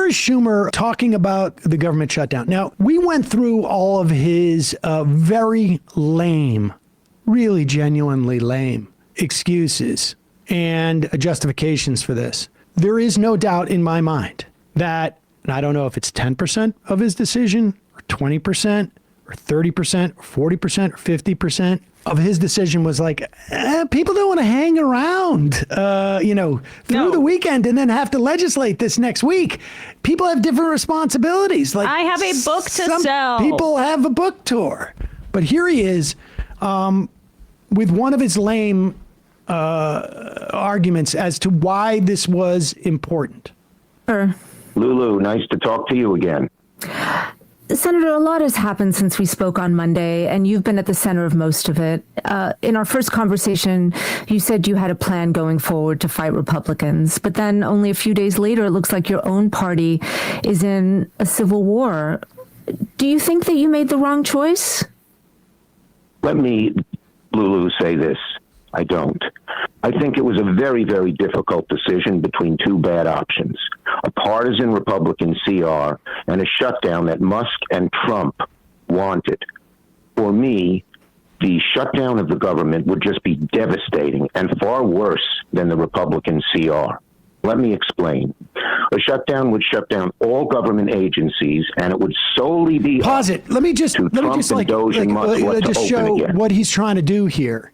here is Schumer talking about the government shutdown. Now, we went through all of his very lame, really genuinely lame excuses and justifications for this. There is no doubt in my mind that, and I don't know if it's 10% of his decision or 20% or 30% or 40% or 50% of his decision was like, people don't want to hang around, through the weekend and then have to legislate this next week. People have different responsibilities. Like, I have a book to sell. People have a book tour. But here he is with one of his lame arguments as to why this was important. Lulu, nice to talk to you again. Senator, a lot has happened since we spoke on Monday, and you've been at the center of most of it. In our first conversation, you said you had a plan going forward to fight Republicans, but then only a few days later, it looks like your own party is in a civil war. Do you think that you made the wrong choice? Let me, Lulu, say this. I don't. I think it was a very, very difficult decision between two bad options: a partisan Republican CR and a shutdown that Musk and Trump wanted. For me, the shutdown of the government would just be devastating and far worse than the Republican CR. Let me explain. A shutdown would shut down all government agencies, and it would solely be Pause it. Let me just show what he's trying to do here.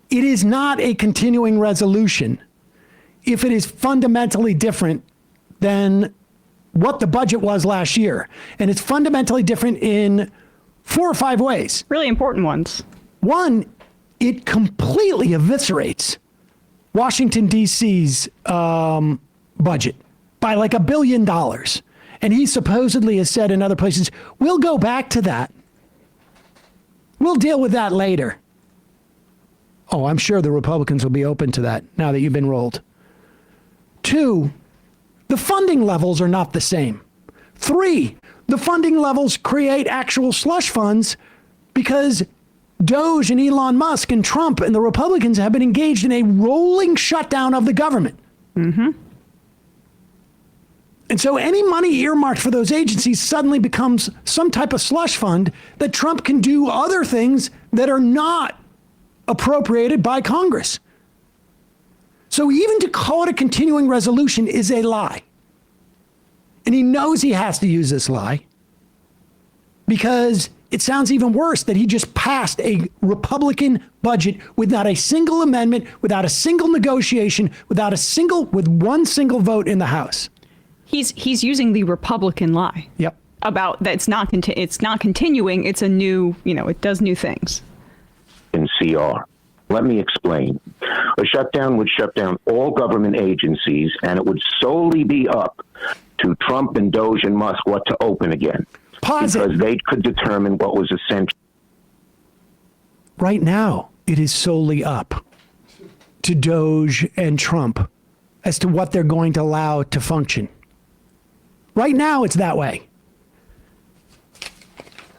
It is not a continuing resolution if it is fundamentally different than what the budget was last year. And it's fundamentally different in 4 or 5 ways. Really important ones. One, it completely eviscerates Washington, D.C.'s budget by like $1 billion. And he supposedly has said in other places, we'll go back to that. We'll deal with that later. Oh, I'm sure the Republicans will be open to that now that you've been rolled. 2, the funding levels are not the same. 3, the funding levels create actual slush funds because Doge and Elon Musk and Trump and the Republicans have been engaged in a rolling shutdown of the government. Mm-hmm. And so any money earmarked for those agencies suddenly becomes some type of slush fund that Trump can do other things that are not appropriated by Congress. So even to call it a continuing resolution is a lie. And he knows he has to use this lie because it sounds even worse that he just passed a Republican budget with not a single amendment, without a single negotiation, with one single vote in the House. He's using the Republican lie. Yep. About that it's not continuing. It's a new, it does new things. In CR. Let me explain. A shutdown would shut down all government agencies, and it would solely be up to Trump and Doge and Musk what to open again. Because they could determine what was essential. Right now, it is solely up to Doge and Trump as to what they're going to allow to function. Right now, it's that way.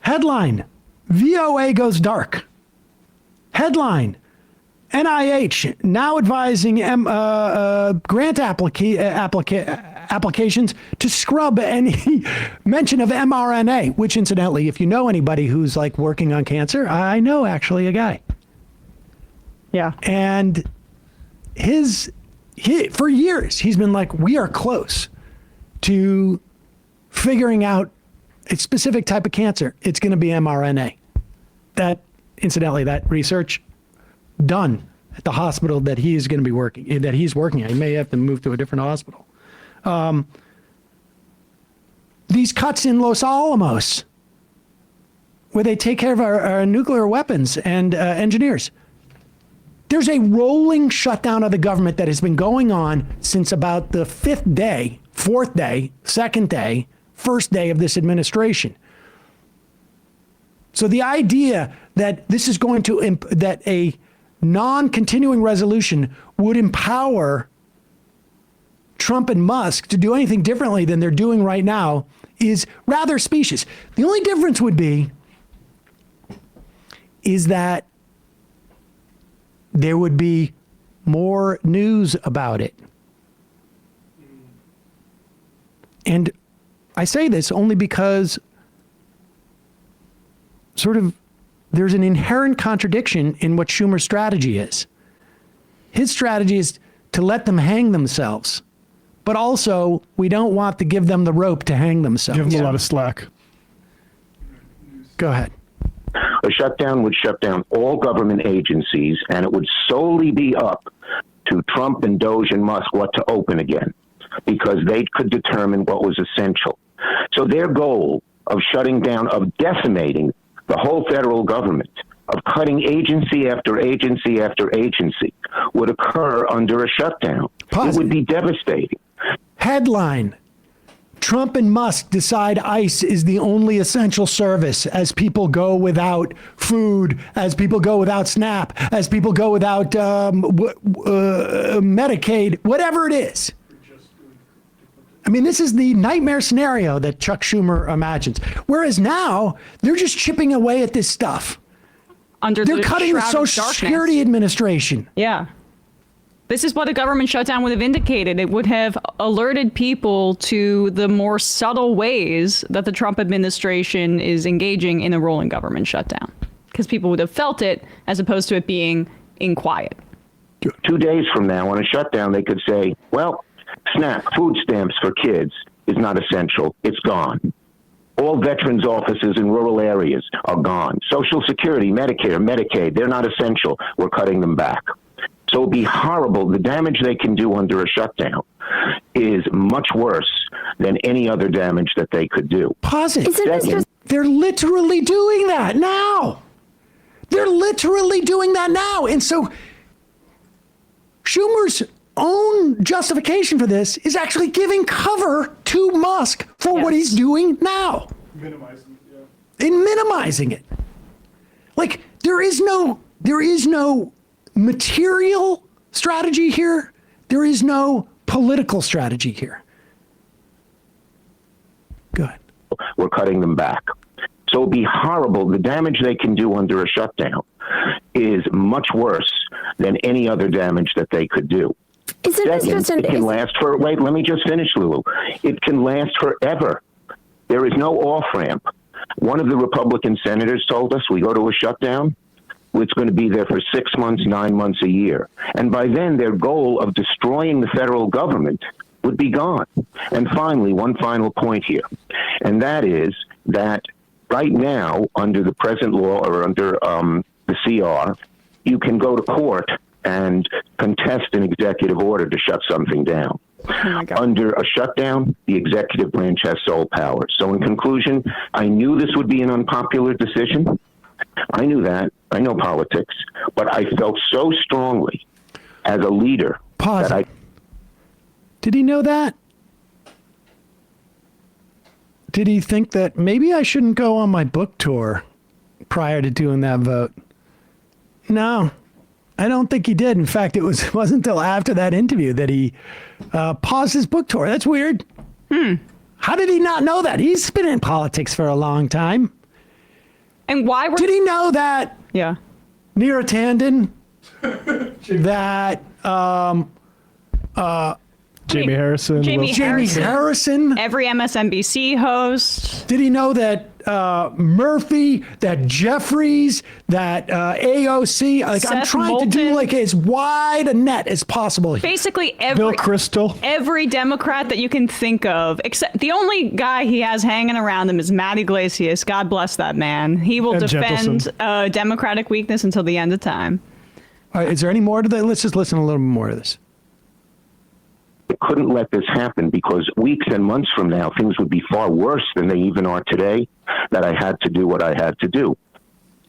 Headline, VOA goes dark. Headline, NIH now advising grant applications to scrub any mention of mRNA, which incidentally, if you know anybody who's like working on cancer, I know actually a guy. Yeah. And for years, he's been like, we are close to figuring out a specific type of cancer. It's going to be mRNA. Incidentally, that research done at the hospital that he's working at. He may have to move to a different hospital. These cuts in Los Alamos, where they take care of our nuclear weapons and engineers. There's a rolling shutdown of the government that has been going on since about the 5th day, 4th day, 2nd day, 1st day of this administration. So the idea that this is going to, that a non-continuing resolution would empower Trump and Musk to do anything differently than they're doing right now is rather specious. The only difference would be is that there would be more news about it. And I say this only because sort of there's an inherent contradiction in what Schumer's strategy is. His strategy is to let them hang themselves, but also we don't want to give them the rope to hang themselves. Give them a lot of slack. Go ahead. A shutdown would shut down all government agencies, and it would solely be up to Trump and Doge and Musk what to open again, because they could determine what was essential. So their goal of shutting down, of decimating the whole federal government, of cutting agency after agency after agency, would occur under a shutdown. It would be devastating. Headline: Trump and Musk decide ICE is the only essential service as people go without food, as people go without SNAP, as people go without Medicaid, whatever it is. I mean, this is the nightmare scenario that Chuck Schumer imagines. Whereas now, they're just chipping away at this stuff. They're cutting the Social Security Administration. Yeah. This is what a government shutdown would have indicated. It would have alerted people to the more subtle ways that the Trump administration is engaging in a rolling government shutdown, because people would have felt it as opposed to it being in quiet. 2 days from now, on a shutdown, they could say, well, SNAP, food stamps for kids, is not essential. It's gone. All veterans' offices in rural areas are gone. Social Security, Medicare, Medicaid, they're not essential. We're cutting them back. So it'd be horrible. The damage they can do under a shutdown is much worse than any other damage that they could do. Positive. They're literally doing that now. They're literally doing that now. And so Schumer's own justification for this is actually giving cover to Musk for what he's doing now. Minimizing it, yeah. In minimizing it. Like, there is no material strategy here. There is no political strategy here. Go ahead. We're cutting them back. So it'd be horrible. The damage they can do under a shutdown is much worse than any other damage that they could do. It can last for, wait, let me just finish, Lulu. It can last forever. There is no off-ramp. One of the Republican senators told us we go to a shutdown, it's going to be there for 6 months, 9 months, a year. And by then, their goal of destroying the federal government would be gone. And finally, one final point here, and that is that right now, under the present law or under the CR, you can go to court and contest an executive order to shut something down. Oh Under a shutdown, the executive branch has sole power. So in conclusion, I knew this would be an unpopular decision. I knew that. I know politics. But I felt so strongly as a leader that I... Did he know that? Did he think that maybe I shouldn't go on my book tour prior to doing that vote? No, I don't think he did. In fact, it wasn't until after that interview that he paused his book tour. That's weird. How did he not know that? He's been in politics for a long time. And why were... Did he know that? Yeah. Neera Tanden, that Jamie Harrison. Jamie Harrison. Every MSNBC host. Did he know that Murphy, that Jeffries, that AOC? Like, I'm Seth trying to do Moulton. like as wide a net as possible here. Basically Bill Kristol. every Democrat that you can think of, except the only guy he has hanging around him is Matt Iglesias. God bless that man. He will And defend Gentleson. Democratic weakness until the end of time. All right, is there any more to that? Let's just listen a little more to this. couldn't let this happen because weeks and months from now, things would be far worse than they even are today, that I had to do what I had to do.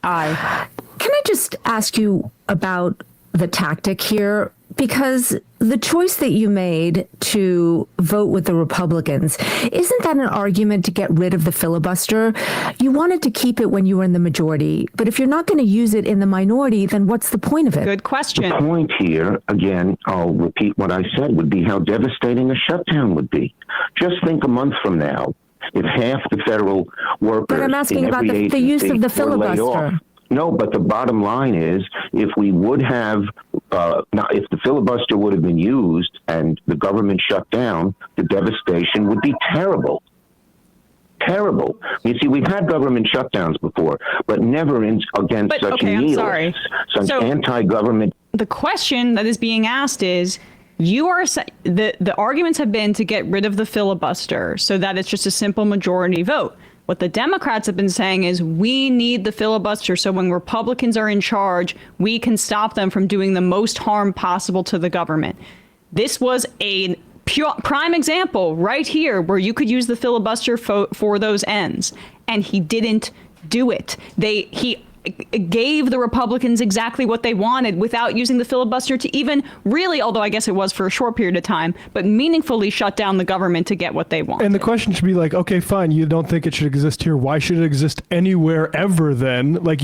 Can I just ask you about the tactic here? Because the choice that you made to vote with the Republicans, isn't that an argument to get rid of the filibuster? You wanted to keep it when you were in the majority, but if you're not going to use it in the minority, then what's the point of it? Good question. The point here, again, I'll repeat what I said, would be how devastating a shutdown would be. Just think a month from now, if half the federal workers But I'm asking in about every the use of the agency were laid off. filibuster. No, but the bottom line is, if we would have Now, if the filibuster would have been used and the government shut down, the devastation would be terrible. Terrible. You see, we've had government shutdowns before, but never against such nihilists, such anti-government. The question that is being asked is, the arguments have been to get rid of the filibuster so that it's just a simple majority vote. What the Democrats have been saying is we need the filibuster so when Republicans are in charge, we can stop them from doing the most harm possible to the government. This was a prime example right here where you could use the filibuster for those ends. And he didn't do it. He gave the Republicans exactly what they wanted without using the filibuster to even really, although I guess it was for a short period of time, but meaningfully shut down the government to get what they wanted. And the question should be like, okay, fine, you don't think it should exist here. Why should it exist anywhere ever then? Like,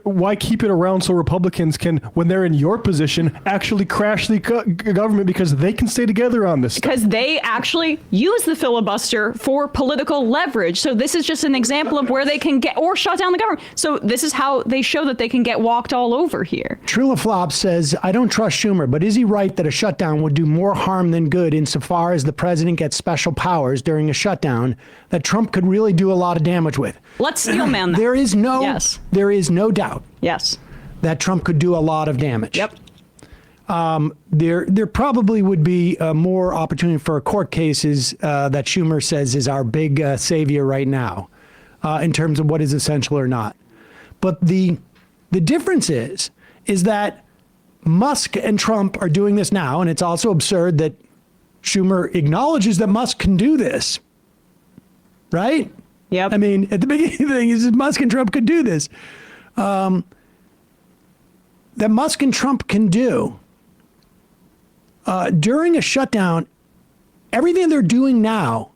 why keep it around so Republicans can, when they're in your position, actually crash the government because they can stay together on this because stuff. They actually use the filibuster for political leverage. So this is just an example of where they can get, or shut down the government. So this is how they show that they can get walked all over here. Trulaflop says, I don't trust Schumer, but is he right that a shutdown would do more harm than good insofar as the president gets special powers during a shutdown that Trump could really do a lot of damage with? Let's steelman that. There is no doubt that Trump could do a lot of damage. Yep. There probably would be more opportunity for court cases that Schumer says is our big savior right now in terms of what is essential or not. But the difference is that Musk and Trump are doing this now, and it's also absurd that Schumer acknowledges that Musk can do this, right? Yep. I mean, at the beginning of the thing, he says Musk and Trump could do this. That Musk and Trump can do during a shutdown, everything they're doing now,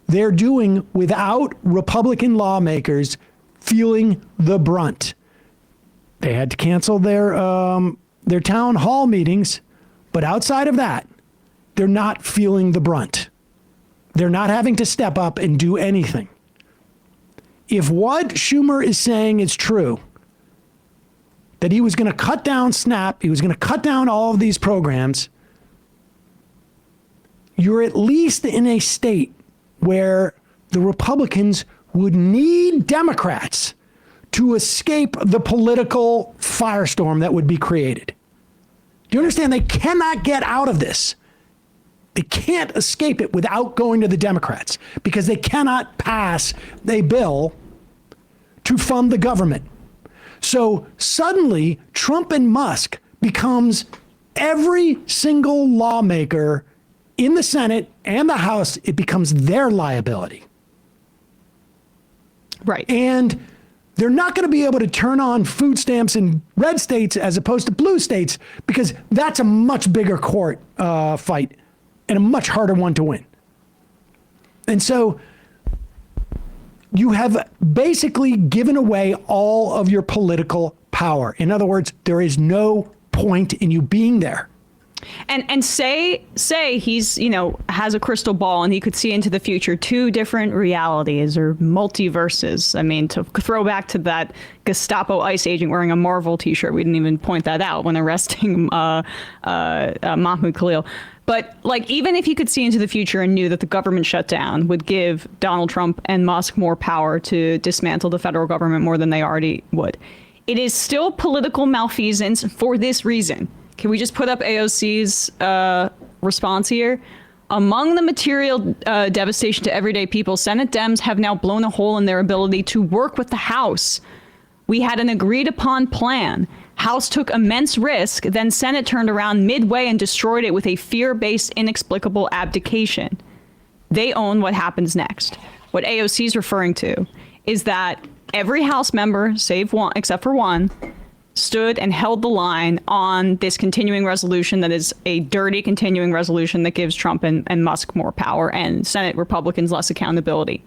they're doing without Republican lawmakers feeling the brunt. They had to cancel their town hall meetings, but outside of that, they're not feeling the brunt. They're not having to step up and do anything. If what Schumer is saying is true, that he was going to cut down SNAP, he was going to cut down all of these programs, you're at least in a state where the Republicans would need Democrats to escape the political firestorm that would be created. Do you understand? They cannot get out of this. They can't escape it without going to the Democrats because they cannot pass a bill to fund the government. So suddenly, Trump and Musk becomes every single lawmaker in the Senate and the House, it becomes their liability. Right. And they're not going to be able to turn on food stamps in red states as opposed to blue states because that's a much bigger court fight and a much harder one to win. And so you have basically given away all of your political power. In other words, there is no point in you being there. And say he's, has a crystal ball and he could see into the future, two different realities or multiverses. I mean, to throw back to that Gestapo ICE agent wearing a Marvel t-shirt, we didn't even point that out when arresting Mahmoud Khalil. But even if he could see into the future and knew that the government shutdown would give Donald Trump and Musk more power to dismantle the federal government more than they already would, it is still political malfeasance for this reason. Can we just put up AOC's response here? Among the material devastation to everyday people, Senate Dems have now blown a hole in their ability to work with the House. We had an agreed upon plan. House took immense risk, then Senate turned around midway and destroyed it with a fear-based, inexplicable abdication. They own what happens next. What AOC is referring to is that every House member, save one, except for one, stood and held the line on this continuing resolution that is a dirty continuing resolution that gives Trump and Musk more power and Senate Republicans less accountability.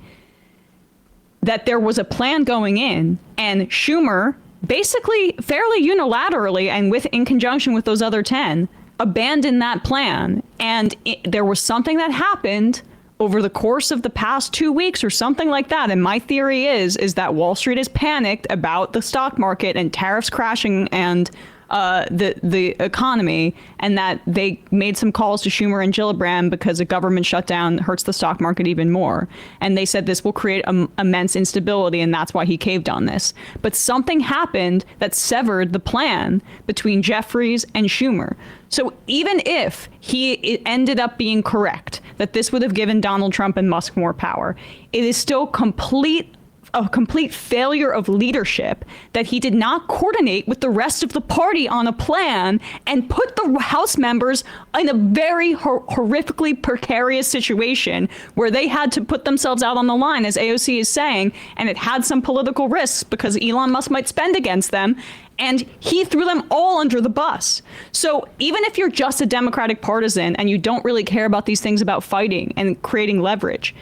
That there was a plan going in, and Schumer basically fairly unilaterally and in conjunction with those other 10 abandoned that plan. And there was something that happened over the course of the past 2 weeks or something like that. And my theory is that Wall Street is panicked about the stock market and tariffs crashing and the economy, and that they made some calls to Schumer and Gillibrand because a government shutdown hurts the stock market even more. And they said this will create immense instability, and that's why he caved on this. But something happened that severed the plan between Jeffries and Schumer. So even if it ended up being correct that this would have given Donald Trump and Musk more power, it is still a complete failure of leadership that he did not coordinate with the rest of the party on a plan and put the House members in a very horrifically precarious situation where they had to put themselves out on the line, as AOC is saying, and it had some political risks because Elon Musk might spend against them. And he threw them all under the bus. So even if you're just a Democratic partisan and you don't really care about these things about fighting and creating leverage,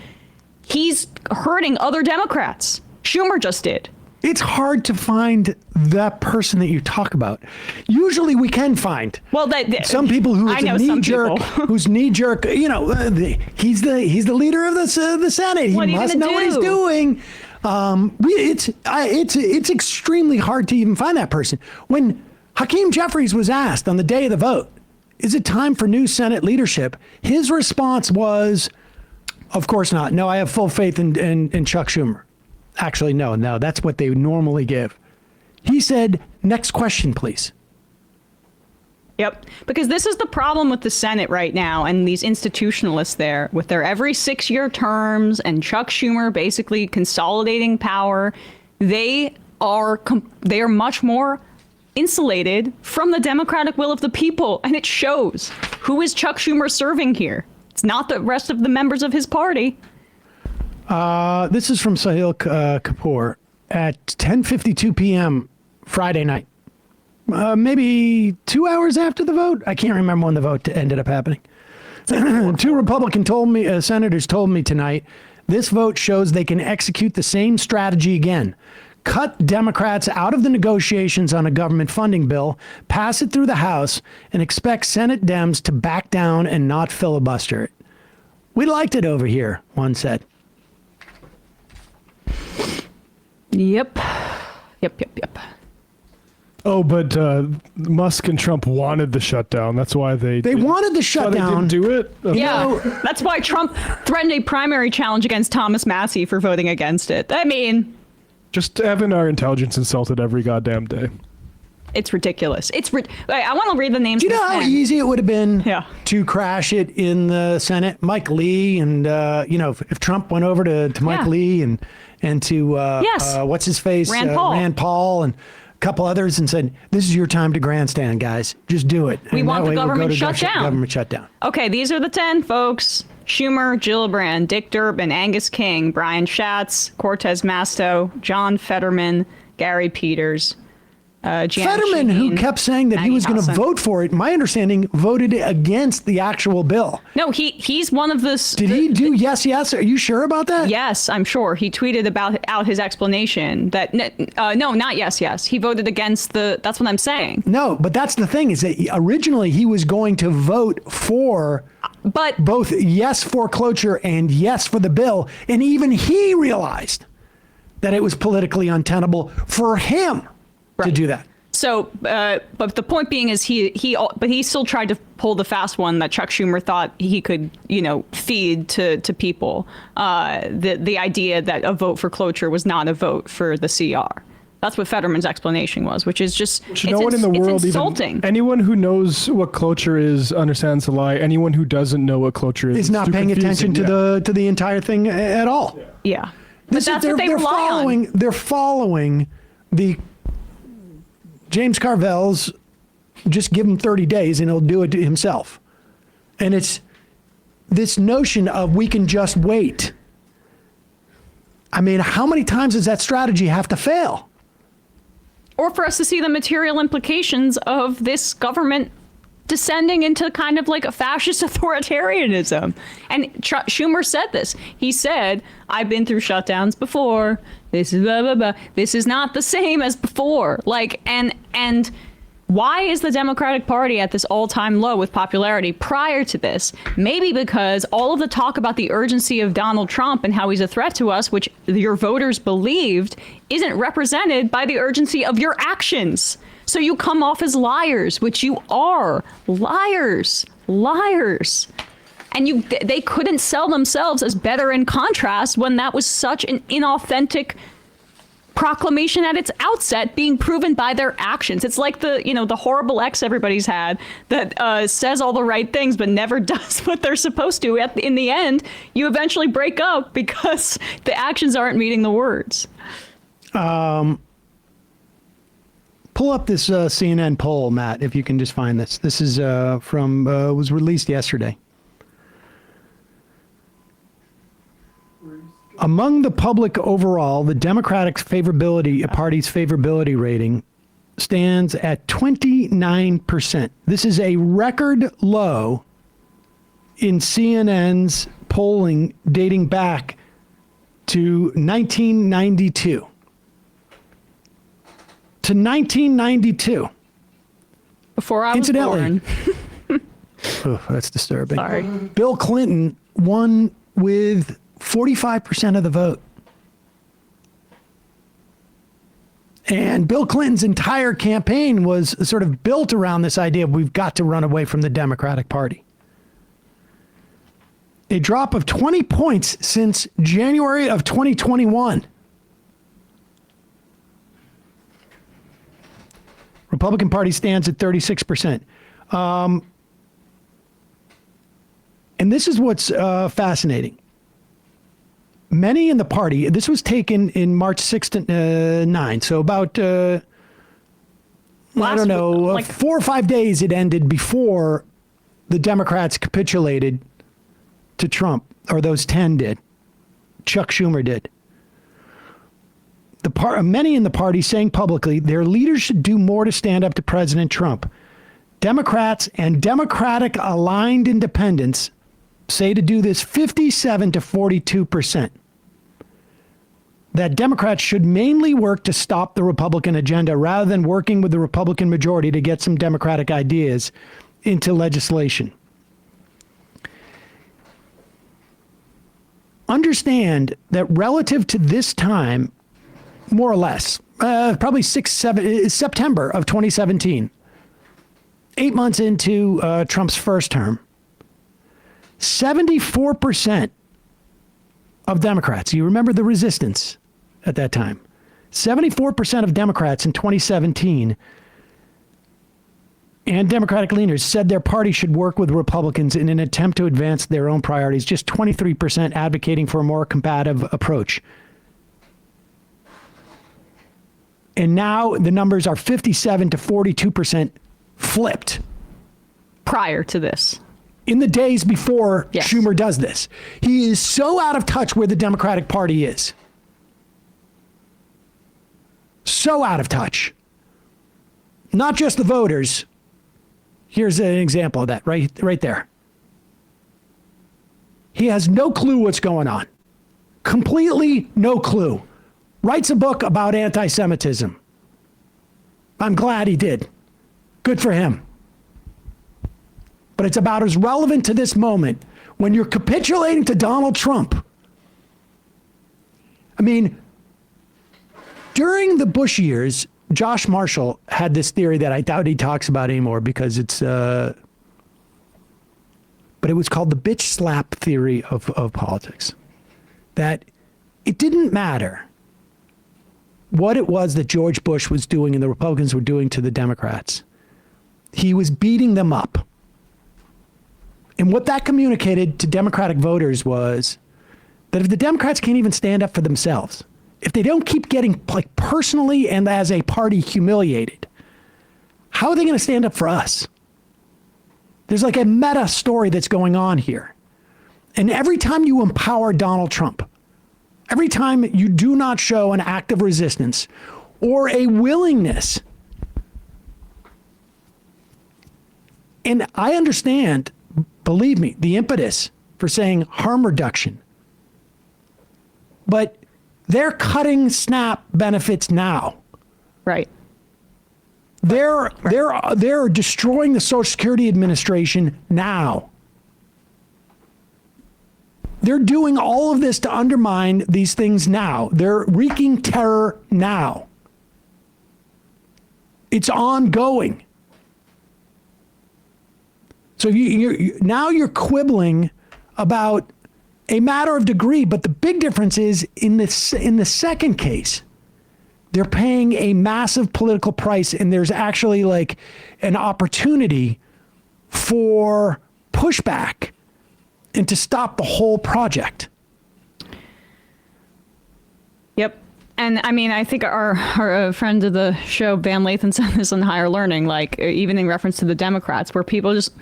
he's hurting other Democrats. Schumer just did. It's hard to find that person that you talk about. Usually we can find some people who is a knee jerk, who's knee jerk. You know, he's the leader of the Senate. He must know what he's doing. It's extremely hard to even find that person. When Hakeem Jeffries was asked on the day of the vote, is it time for new Senate leadership? His response was, of course not. No, I have full faith in Chuck Schumer. Actually, no, that's what they normally give. He said, next question, please. Yep. Because this is the problem with the Senate right now and these institutionalists there with their every 6-year terms and Chuck Schumer basically consolidating power. They are much more insulated from the democratic will of the people. And it shows. Who is Chuck Schumer serving here? It's not the rest of the members of his party. This is from Sahil Kapoor at 10:52 p.m. Friday night. Maybe 2 hours after the vote. I can't remember when the vote ended up happening. Two Republican senators told me tonight, this vote shows they can execute the same strategy again. Cut Democrats out of the negotiations on a government funding bill, pass it through the House, and expect Senate Dems to back down and not filibuster it. We liked it over here, one said. Yep. Oh, but Musk and Trump wanted the shutdown. That's why they wanted the shutdown. They didn't do it? Okay. Yeah, that's why Trump threatened a primary challenge against Thomas Massie for voting against it. I mean, just having our intelligence insulted every goddamn day. It's ridiculous. I want to read the names. Do you know how easy it would have been to crash it in the Senate? Mike Lee and, if Trump went over to Mike Lee and to, what's his face? Rand Paul and a couple others and said, this is your time to grandstand, guys. Just do it. We want the government shutdown. Government shutdown. Okay, these are the 10, folks. Schumer, Gillibrand, Dick Durbin, Angus King, Brian Schatz, Cortez Masto, John Fetterman, Gary Peters. Fetterman, who kept saying that he was going to vote for it, my understanding, voted against the actual bill. No, he's one of the... Did he do yes? Are you sure about that? Yes, I'm sure. He tweeted out his explanation that, no, not yes. He voted against that's what I'm saying. No, but that's the thing is that originally he was going to vote for both yes for cloture and yes for the bill. And even he realized that it was politically untenable for him to do that. So, but the point being is he still tried to pull the fast one that Chuck Schumer thought he could, feed to people. The idea that a vote for cloture was not a vote for the CR. That's what Fetterman's explanation was, which is just no one in the world, insulting. Even anyone who knows what cloture is understands the lie. Anyone who doesn't know what cloture is not paying attention to the entire thing at all. Yeah. But that's what they rely on. They're following the James Carvel's, just give him 30 days and he'll do it himself. And it's this notion of we can just wait. I mean, how many times does that strategy have to fail? Or for us to see the material implications of this government descending into kind of like a fascist authoritarianism. And Schumer said this. He said, I've been through shutdowns before. This is blah, blah, blah. This is not the same as before. And why is the Democratic Party at this all-time low with popularity prior to this? Maybe because all of the talk about the urgency of Donald Trump and how he's a threat to us, which your voters believed, isn't represented by the urgency of your actions. so you come off as liars, which you are. Liars. And they couldn't sell themselves as better in contrast when that was such an inauthentic proclamation at its outset, being proven by their actions. It's like the horrible ex everybody's had that says all the right things but never does what they're supposed to. In the end, you eventually break up because the actions aren't meeting the words. Pull up this CNN poll, Matt, if you can just find this. This is was released yesterday. Among the public overall, the Democratic Party's favorability rating stands at 29%. This is a record low in CNN's polling dating back to 1992. To 1992. Before I was born. Oh, that's disturbing. Sorry. Bill Clinton won with 45% of the vote. And Bill Clinton's entire campaign was sort of built around this idea of we've got to run away from the Democratic Party. A drop of 20 points since January of 2021. Republican Party stands at 36%. And this is what's fascinating. Many in the party, this was taken in March 6th to 9th, so about, I don't know, 4 or 5 days it ended before the Democrats capitulated to Trump, or those 10 did. Chuck Schumer did. Many in the party saying publicly their leaders should do more to stand up to President Trump. Democrats and Democratic-aligned independents say to do this 57 to 42%. That Democrats should mainly work to stop the Republican agenda rather than working with the Republican majority to get some Democratic ideas into legislation. Understand that relative to this time, more or less, probably September of 2017, 8 months into Trump's first term, 74% of Democrats, you remember the resistance at that time, 74% of Democrats in 2017 and Democratic leaders said their party should work with Republicans in an attempt to advance their own priorities, just 23% advocating for a more combative approach. And now the numbers are 57 to 42% flipped. Prior to this. In the days before Yes. Schumer does this. He is so out of touch where the Democratic Party is. So out of touch. Not just the voters. Here's an example of that right there. He has no clue what's going on. Completely no clue. Writes a book about anti-Semitism. I'm glad he did. Good for him. But it's about as relevant to this moment when you're capitulating to Donald Trump. I mean, during the Bush years, Josh Marshall had this theory that I doubt he talks about anymore because it's, but it was called the bitch slap theory of politics. That it didn't matter what it was that George Bush was doing and the Republicans were doing to the Democrats. He was beating them up. And what that communicated to Democratic voters was that if the Democrats can't even stand up for themselves, if they don't keep getting personally and as a party humiliated, how are they going to stand up for us? There's like a meta story that's going on here. And every time you empower Donald Trump, every time you do not show an act of resistance or a willingness, and I understand, believe me, the impetus for saying harm reduction, but they're cutting SNAP benefits now. Right. They're destroying the Social Security Administration now. They're doing all of this to undermine these things now. They're wreaking terror now. It's ongoing. So now you're quibbling about a matter of degree, but the big difference is in the second case, they're paying a massive political price, and there's actually like an opportunity for pushback and to stop the whole project. Yep. And I mean, I think our friend of the show, Van Lathan, said this on Higher Learning, like even in reference to the Democrats, where people just,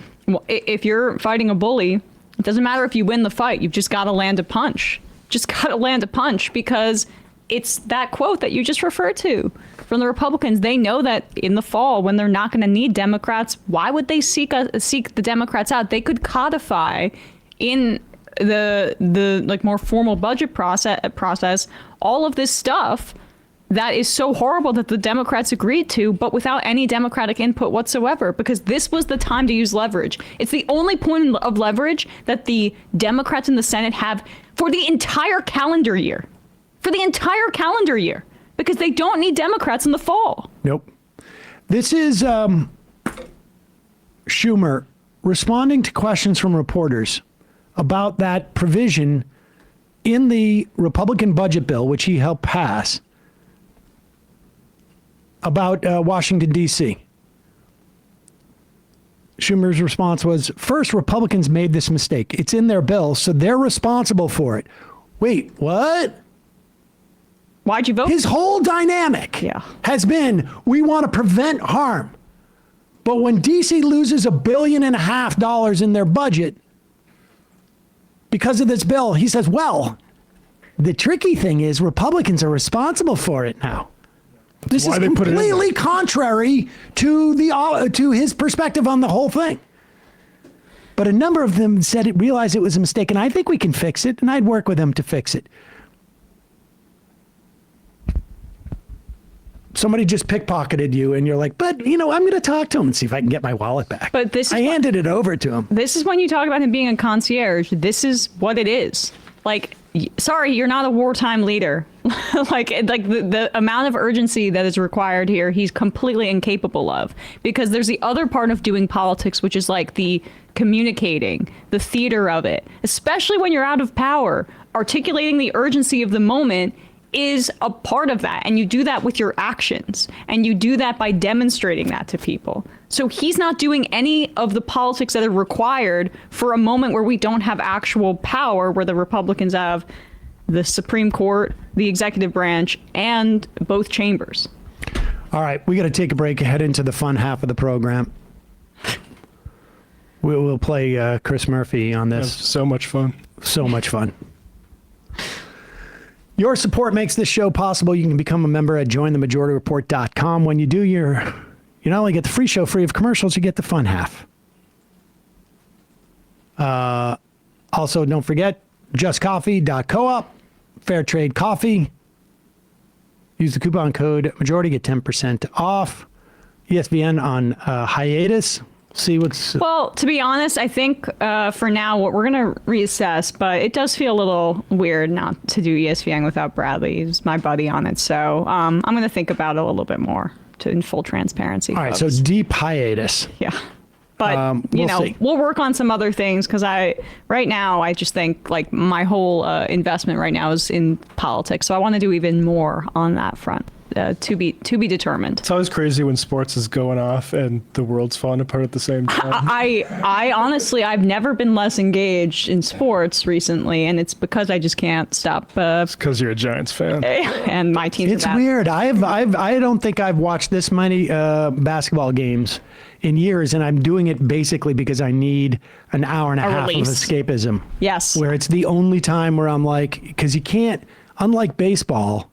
if you're fighting a bully, it doesn't matter if you win the fight. You've just got to land a punch. Just got to land a punch, because it's that quote that you just referred to from the Republicans. They know that in the fall, when they're not going to need Democrats, why would they seek the Democrats out? They could codify in the like more formal budget process all of this stuff that is so horrible that the Democrats agreed to, but without any Democratic input whatsoever, because this was the time to use leverage. It's the only point of leverage that the Democrats in the Senate have for the entire calendar year. For the entire calendar year, because they don't need Democrats in the fall. Nope. This is Schumer responding to questions from reporters about that provision in the Republican budget bill, which he helped pass, about Washington, D.C. Schumer's response was, first, Republicans made this mistake. It's in their bill, so they're responsible for it. Wait, what? Why'd you vote? His whole dynamic has been, we want to prevent harm. But when D.C. loses $1.5 billion in their budget because of this bill, he says, well, the tricky thing is Republicans are responsible for it now. This is completely contrary to his perspective on the whole thing. But a number of them realized it was a mistake, and I think we can fix it, and I'd work with them to fix it. Somebody just pickpocketed you, and you're like, but, I'm going to talk to him and see if I can get my wallet back. But I handed it over to him. This is when you talk about him being a concierge. This is what it is. Like, sorry, you're not a wartime leader. like the amount of urgency that is required here, he's completely incapable of. Because there's the other part of doing politics, which is like the communicating, the theater of it. Especially when you're out of power, articulating the urgency of the moment is a part of that. And you do that with your actions. And you do that by demonstrating that to people. So he's not doing any of the politics that are required for a moment where we don't have actual power, where the Republicans have the Supreme Court, the executive branch, and both chambers. All right, we got to take a break, head into the fun half of the program. We'll play Chris Murphy on this. That's so much fun. So much fun. Your support makes this show possible. You can become a member at jointhemajorityreport.com. When you do, you not only get the free show free of commercials, you get the fun half. Also, don't forget, justcoffee.coop, fair trade coffee. Use the coupon code majority, get 10% off. ESPN on hiatus. See what's... Well, to be honest, I think for now, we're going to reassess, but it does feel a little weird not to do ESPN without Bradley. He's my buddy on it. So I'm going to think about it a little bit more in full transparency. All right, so deep hiatus. Yeah. But, we'll work on some other things, because right now, I just think like my whole investment right now is in politics. So I want to do even more on that front. To be determined. It's always crazy when sports is going off and the world's falling apart at the same time. I honestly, I've never been less engaged in sports recently, and it's because I just can't stop. It's because you're a Giants fan. And my team. It's weird. I don't think I've watched this many basketball games in years, and I'm doing it basically because I need an hour and a half of escapism. Yes. Where it's the only time where I'm like, because you can't, unlike baseball,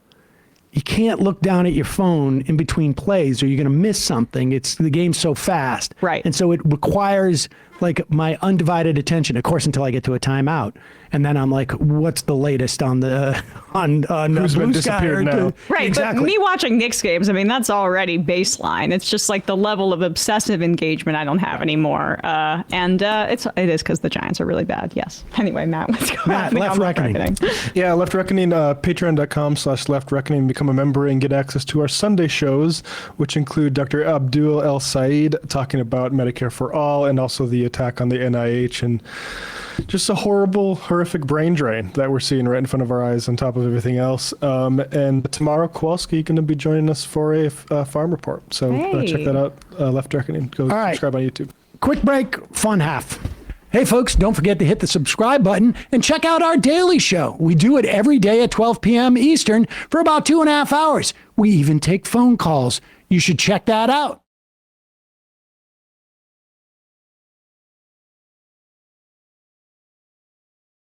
you can't look down at your phone in between plays or you're going to miss something. The game's so fast. Right. And so it requires like my undivided attention, of course, until I get to a timeout. And then I'm like, what's the latest on the on Who's been Blue Sky disappeared or now? Right, exactly. but me watching Knicks games, I mean, that's already baseline. It's just like the level of obsessive engagement I don't have anymore. And it is because the Giants are really bad, yes. Anyway, Matt, let's go Matt, on. Left Reckoning. Yeah, Left Reckoning, patreon.com/Left Reckoning. Become a member and get access to our Sunday shows, which include Dr. Abdul El Said talking about Medicare for All and also the attack on the NIH and just a horrific brain drain that we're seeing right in front of our eyes on top of everything else. And tomorrow, Kowalski going to be joining us for a farm report. So check that out, Left Reckoning. Go subscribe on YouTube. Quick break, fun half. Hey, folks, don't forget to hit the subscribe button and check out our daily show. We do it every day at 12 p.m. Eastern for about 2.5 hours. We even take phone calls. You should check that out.